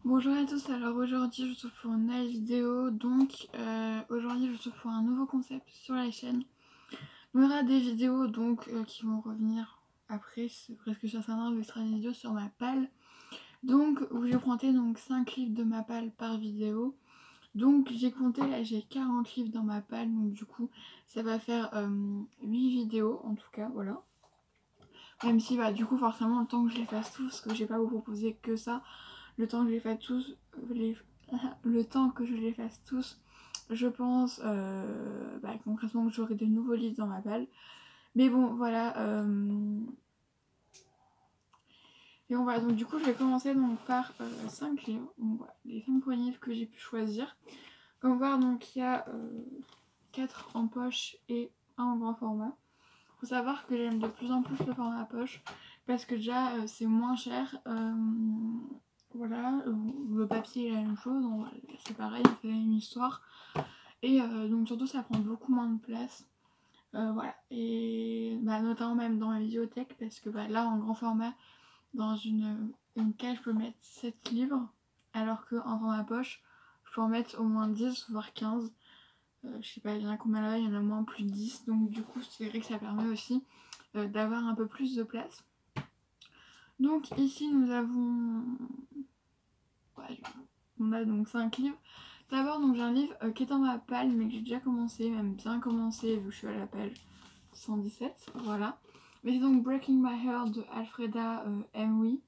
Bonjour à tous, alors aujourd'hui je vous trouve pour une nouvelle vidéo, donc aujourd'hui je vous trouve pour un nouveau concept sur la chaîne. Il y aura des vidéos qui vont revenir après, c'est presque sur certains, vu que ce sera des vidéos sur ma palle. Donc où j'ai pointé 5 livres de ma palle par vidéo. Donc j'ai compté, là j'ai 40 livres dans ma palle, donc du coup ça va faire 8 vidéos en tout cas, voilà. Même si bah du coup forcément le temps que je les fasse tous, parce que j'ai pas vous proposer que ça, le temps que je les fasse tous, le temps que je les fasse tous, je pense concrètement que j'aurai de nouveaux livres dans ma palle. Mais bon voilà. Et on va donc du coup je vais commencer par 5 livres. Donc voilà, les 5 premiers livres que j'ai pu choisir. Comme on voit donc il y a 4 en poche et un en grand format. Faut savoir que j'aime de plus en plus le format poche parce que déjà c'est moins cher. Voilà, le papier est la même chose, donc voilà, c'est pareil, c'est la même histoire. Et donc surtout ça prend beaucoup moins de place. Voilà, et notamment même dans la bibliothèque parce que là en grand format, dans une cage je peux mettre 7 livres alors qu'en format poche je peux en mettre au moins 10 voire 15. Je sais pas, il y en a combien là, il y en a au moins plus de 10, donc du coup c'est vrai que ça permet aussi d'avoir un peu plus de place. Donc ici nous avons... Ouais, on a donc 5 livres. D'abord donc j'ai un livre qui est dans ma palle mais que j'ai déjà commencé, même bien commencé vu que je suis à la page 117, voilà. Mais c'est donc Breaking My Heart de Alfreda Henry,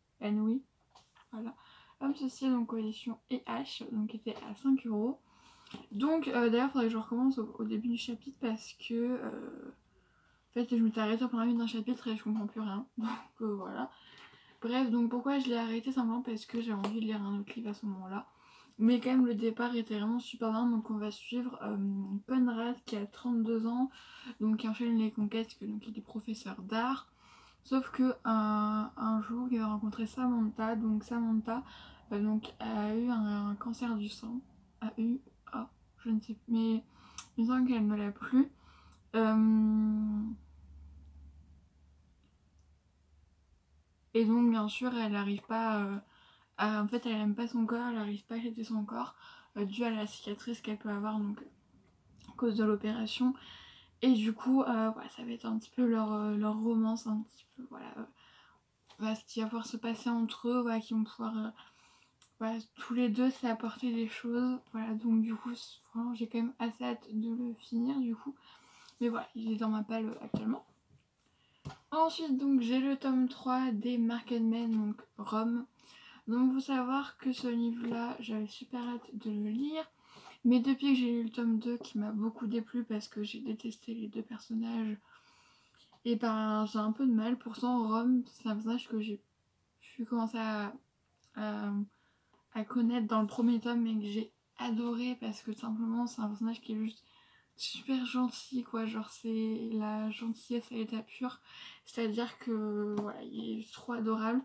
voilà. Comme ceci est donc collection EH, donc qui était à 5 euros. Donc d'ailleurs faudrait que je recommence au début du chapitre parce que en fait je m'étais arrêtée pendant d'un chapitre et je comprends plus rien. Donc voilà. Bref, donc pourquoi je l'ai arrêté simplement parce que j'avais envie de lire un autre livre à ce moment-là. Mais quand même le départ était vraiment super bien, donc on va suivre Conrad qui a 32 ans, donc qui enchaîne les conquêtes, donc il est professeur d'art. Sauf que un jour il va rencontrer Samantha, donc Samantha a eu un cancer du sang, je ne sais plus, mais il me semble qu'elle ne l'a plus. Et donc bien sûr elle n'arrive pas en fait elle aime pas son corps, elle n'arrive pas à accepter son corps dû à la cicatrice qu'elle peut avoir donc à cause de l'opération. Et du coup voilà, ça va être un petit peu leur romance, un petit peu voilà, ce qui va pouvoir se passer entre eux, voilà, qui vont pouvoir voilà, tous les deux s'apporter des choses, voilà. Donc du coup vraiment j'ai quand même assez hâte de le finir du coup, mais voilà il est dans ma palle actuellement. Ensuite donc j'ai le tome 3 des Market Men, donc Rome. Donc faut savoir que ce livre là j'avais super hâte de le lire, mais depuis que j'ai lu le tome 2 qui m'a beaucoup déplu parce que j'ai détesté les deux personnages, et j'ai un peu de mal. Pourtant Rome c'est un personnage que j'ai pu commencer à, à connaître dans le premier tome et que j'ai adoré parce que tout simplement c'est un personnage qui est juste super gentil quoi, genre c'est la gentillesse à l'état pur, c'est à dire que voilà il est trop adorable.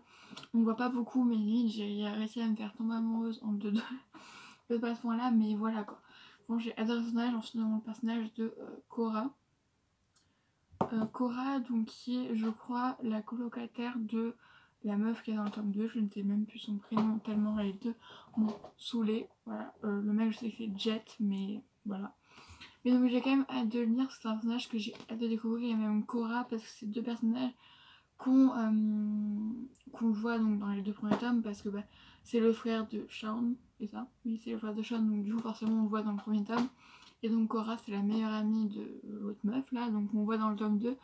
On voit pas beaucoup mais lui j'ai réussi à me faire tomber amoureuse en deux peut pas à ce point là mais voilà quoi. Bon j'ai adoré le personnage, ensuite le personnage de Cora. Cora donc qui est je crois la colocataire de la meuf qui est dans le tome 2, je ne sais même plus son prénom tellement les deux m'ont saoulée. Voilà, le mec je sais que c'est Jet mais voilà. Mais donc j'ai quand même hâte de le lire, c'est un personnage que j'ai hâte de découvrir, et même Cora parce que c'est deux personnages qu'on voit donc dans les deux premiers tomes parce que c'est le frère de Shawn, c'est ça? Oui c'est le frère de Shawn, donc du coup forcément on le voit dans le premier tome. Et donc Cora c'est la meilleure amie de l'autre meuf là, donc on voit dans le tome 2.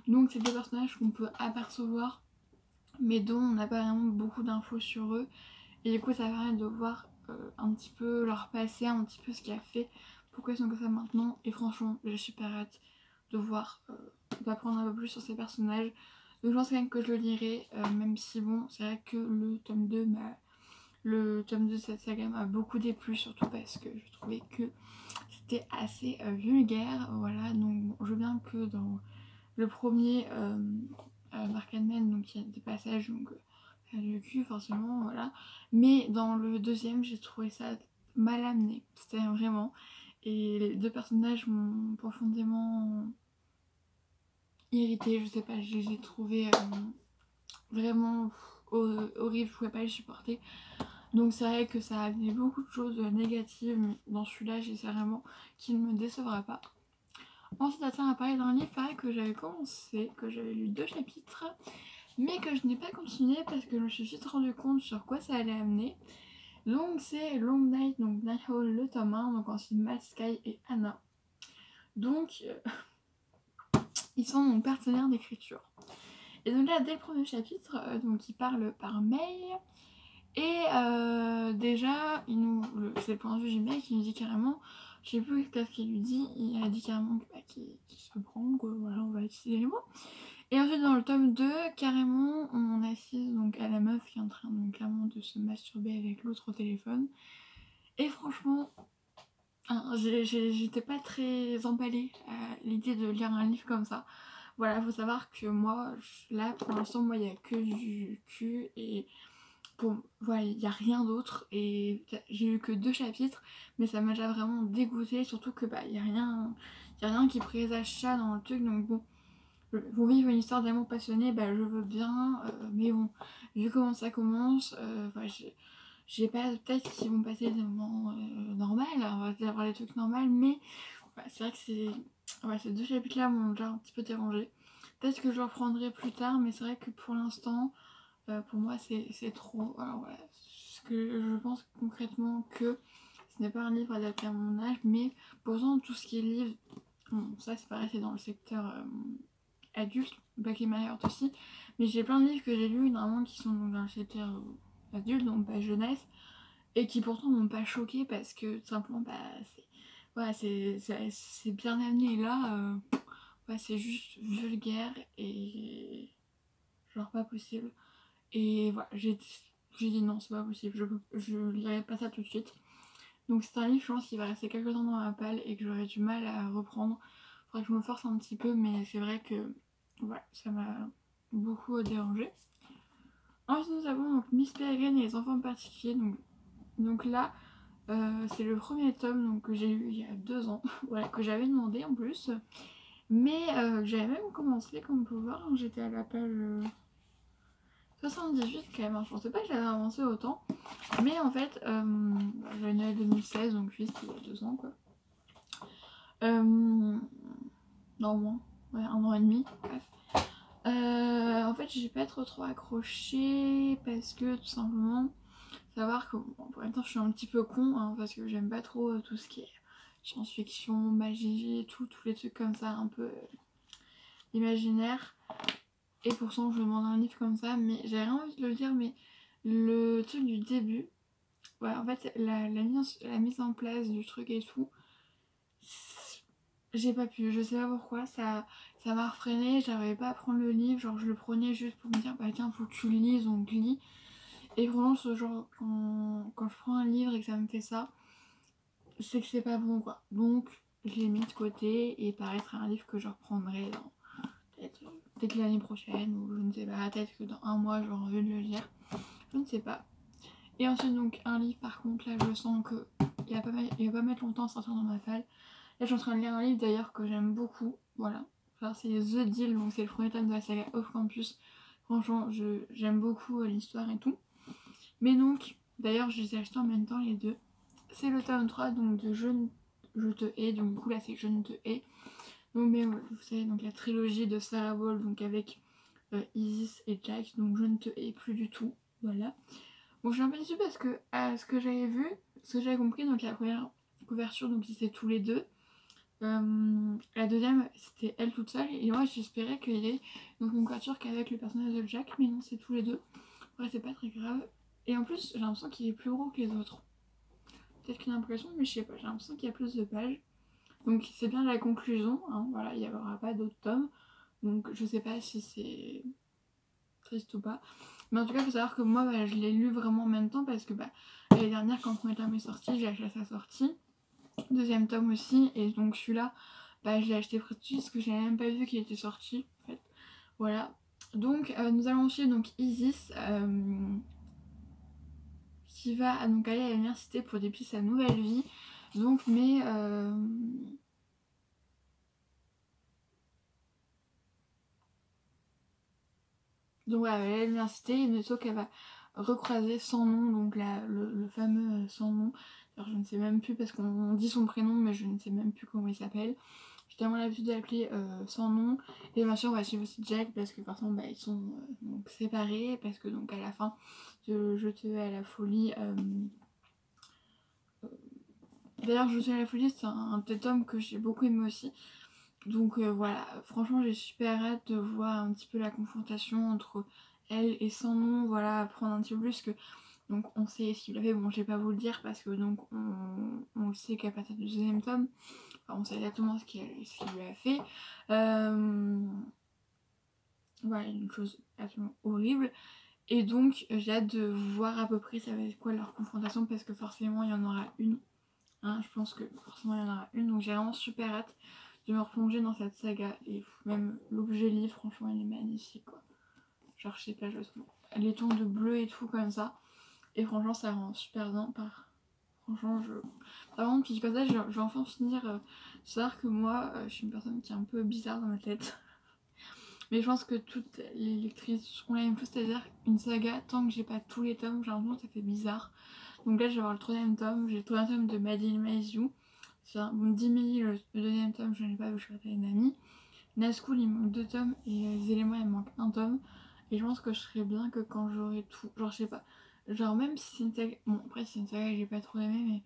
Donc c'est deux personnages qu'on peut apercevoir mais dont on n'a pas vraiment beaucoup d'infos sur eux. Et du coup ça permet de voir un petit peu leur passé, un petit peu ce qui a fait, pourquoi ils sont comme ça maintenant. Et franchement j'ai super hâte de voir, d'apprendre un peu plus sur ces personnages. Donc je pense quand même que je le lirai, même si bon c'est vrai que le tome 2 de cette saga m'a beaucoup déplu, surtout parce que je trouvais que c'était assez vulgaire, voilà. Donc je veux bien que dans le premier Marketman, donc il y a des passages donc le cul forcément, voilà, mais dans le deuxième j'ai trouvé ça mal amené, c'était vraiment, et les deux personnages m'ont profondément irritée, je sais pas, je les ai trouvés vraiment horribles, je pouvais pas les supporter. Donc c'est vrai que ça a amené beaucoup de choses négatives, mais dans celui-là j'essaie vraiment qu'il ne me décevra pas. Ensuite ça tient à parler d'un livre pareil que j'avais commencé, que j'avais lu 2 chapitres, mais que je n'ai pas continué parce que je me suis vite rendu compte sur quoi ça allait amener. Donc c'est Long Night, donc Night Hall le tome 1, donc ensuite Matt, Sky et Anna. Donc ils sont mon partenaire d'écriture. Et donc là dès le premier chapitre, donc ils parlent par mail. Et déjà, c'est le point de vue du mec, il nous dit carrément, je sais plus ce qu'il lui dit, il a dit carrément qu'il se prend, quoi, voilà, on va utiliser les mots. Et ensuite dans le tome 2, carrément, on assiste donc à la meuf qui est en train donc clairement de se masturber avec l'autre au téléphone. Et franchement, hein, j'étais pas très emballée à l'idée de lire un livre comme ça. Voilà, faut savoir que moi, là pour l'instant, moi il n'y a que du cul et bon, voilà, il n'y a rien d'autre et j'ai eu que 2 chapitres, mais ça m'a déjà vraiment dégoûté, surtout que bah il y a rien qui présage ça dans le truc, donc bon, pour vivre une histoire d'amour passionné, bah je veux bien, mais bon, vu comment ça commence, voilà, j'ai pas, peut-être qu'ils vont passer des moments normaux, on va dire les trucs normaux, mais voilà, c'est vrai que ces 2 chapitres là m'ont déjà un petit peu dérangé. Peut-être que je reprendrai plus tard, mais c'est vrai que pour l'instant, pour moi c'est trop. Alors voilà, ce que je pense concrètement que ce n'est pas un livre adapté à mon âge, mais pourtant tout ce qui est livre, bon, ça c'est pareil, c'est dans le secteur adulte, Black et My Heart aussi, mais j'ai plein de livres que j'ai lus normalement qui sont dans le secteur adulte, donc pas jeunesse, et qui pourtant m'ont pas choqué parce que tout simplement bah c'est voilà, c'est bien amené, et là ouais, c'est juste vulgaire et genre pas possible. Et voilà, j'ai dit non, c'est pas possible, je lirai pas ça tout de suite. Donc c'est un livre, je pense, qui va rester quelques temps dans ma palle et que j'aurai du mal à reprendre. Faudrait que je me force un petit peu, mais c'est vrai que voilà, ça m'a beaucoup dérangé. Ensuite, nous avons donc Miss Peregrine et les enfants particuliers. Donc là, c'est le premier tome donc, que j'ai eu il y a 2 ans, voilà, que j'avais demandé en plus. Mais j'avais même commencé, comme vous pouvez voir, hein, j'étais à la page 78 quand même, hein. Je pensais pas que j'avais avancé autant. Mais en fait, j'avais Noël 2016, donc juste il y a 2 ans quoi. Non, moins, ouais, 1 an et demi, bref. En fait, j'ai pas trop accroché parce que tout simplement, savoir que, bon, pour l'instant, je suis un petit peu con, hein, parce que j'aime pas trop tout ce qui est science-fiction, magie, tous les trucs comme ça, un peu imaginaire. Et pourtant, je me demande un livre comme ça, mais j'avais rien envie de le lire, mais le truc du début, ouais, en fait, la mise en place du truc et tout, j'ai pas pu, je sais pas pourquoi, ça m'a refréné, j'arrivais pas à prendre le livre, genre je le prenais juste pour me dire, bah tiens, faut que tu le lises, donc lis. Et vraiment, ce genre, quand je prends un livre et que ça me fait ça, c'est que c'est pas bon quoi. Donc, je l'ai mis de côté et paraître un livre que je reprendrai dans peut-être peut-être l'année prochaine, ou je ne sais pas, peut-être que dans 1 mois j'aurai envie de le lire, je ne sais pas. Et ensuite donc un livre par contre là je sens que il va pas mettre longtemps à sortir dans ma salle. Là je suis en train de lire un livre d'ailleurs que j'aime beaucoup, voilà. Enfin, c'est The Deal, donc c'est le premier tome de la saga Off Campus. Franchement j'aime beaucoup l'histoire et tout. Mais donc d'ailleurs je les ai achetés en même temps les deux. C'est le tome 3 donc de Je te hais, donc du coup là c'est Je ne te hais. Donc mais vous savez donc la trilogie de Sarah Ball donc avec Isis et Jack, donc Je ne te hais plus du tout, voilà. Bon, je suis un peu déçue parce que, à ce que j'avais vu, ce que j'avais compris, donc la première couverture, donc ils étaient tous les deux. La deuxième, c'était elle toute seule. Et moi, j'espérais qu'il y ait donc une couverture qu'avec le personnage de Jack, mais non, c'est tous les deux. Ouais, c'est pas très grave. Et en plus, j'ai l'impression qu'il est plus gros que les autres. Peut-être qu'une impression, mais je sais pas, j'ai l'impression qu'il y a plus de pages. Donc c'est bien la conclusion, hein, voilà, il n'y aura pas d'autres tomes. Donc je sais pas si c'est triste ou pas. Mais en tout cas, il faut savoir que moi, bah, je l'ai lu vraiment en même temps parce que bah, l'année dernière, quand le premier tome est sorti, j'ai acheté à sa sortie. Deuxième tome aussi, et donc celui-là, bah, je l'ai acheté près de suite parce que je n'avais même pas vu qu'il était sorti. En fait. Voilà. Donc, nous allons suivre donc, Isis qui va donc aller à l'université pour débuter sa nouvelle vie. Donc, mais. Donc, voilà, elle va aller à l'université, mais sauf qu'elle va recroisé Sans Nom, donc le fameux Sans Nom. Alors je ne sais même plus parce qu'on dit son prénom mais je ne sais même plus comment il s'appelle. J'ai tellement l'habitude d'appeler Sans Nom. Et bien sûr on va suivre aussi Jack parce que forcément ils sont donc séparés parce que donc à la fin de Je te hais à la folie... D'ailleurs Je te hais à la folie c'est un des tomes que j'ai beaucoup aimé aussi. Donc voilà, franchement j'ai super hâte de voir un petit peu la confrontation entre elle et Sans Nom, voilà, apprendre un petit peu plus que donc on sait ce qu'il a fait, bon je vais pas vous le dire parce que donc on le sait qu'à partir du deuxième tome, enfin, on sait exactement ce qu'il lui a fait. Voilà, une chose absolument horrible. Et donc j'ai hâte de voir à peu près ça va être quoi leur confrontation parce que forcément il y en aura une. Hein, je pense que forcément il y en aura une, donc j'ai vraiment super hâte de me replonger dans cette saga. Et même l'objet livre, franchement il est magnifique quoi. Genre je sais pas, je trouve les tons de bleu et tout comme ça. Et franchement ça rend super bien par... Franchement je... Vraiment puis comme ça je vais enfin finir. Savoir que moi je suis une personne qui est un peu bizarre dans ma tête. Mais je pense que toutes les lectrices ont la même chose, c'est-à-dire une saga, tant que j'ai pas tous les tomes, j'ai l'impression que ça fait bizarre. Donc là je vais avoir le troisième tome, j'ai le troisième tome de Madeleine Maisy. Bon, Dimmy, le deuxième tome, je ne l'ai pas vu, je suis avec une amie. Nazgûl, il manque 2 tomes et les éléments, il manque 1 tome. Et je pense que je serais bien que quand j'aurai tout, genre je sais pas, genre même si c'est une saga, bon après c'est une saga que j'ai pas trop aimé, mais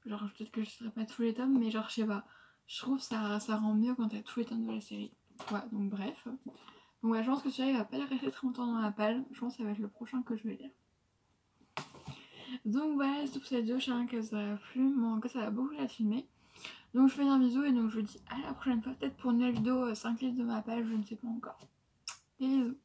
genre peut-être que je serais pas tous les tomes, mais genre je sais pas, je trouve ça rend mieux quand t'as tous les tomes de la série. Ouais, donc bref. Donc ouais, je pense que celui-là il va pas rester très longtemps dans la palle, je pense que ça va être le prochain que je vais lire. Donc voilà, c'est tout pour cette vidéo, j'espère que ça vous a plu, moi en tout cas ça va beaucoup la filmer. Donc je fais un bisou et donc je vous dis à la prochaine fois, peut-être pour une nouvelle vidéo 5 livres de ma page, je ne sais pas encore. Des bisous.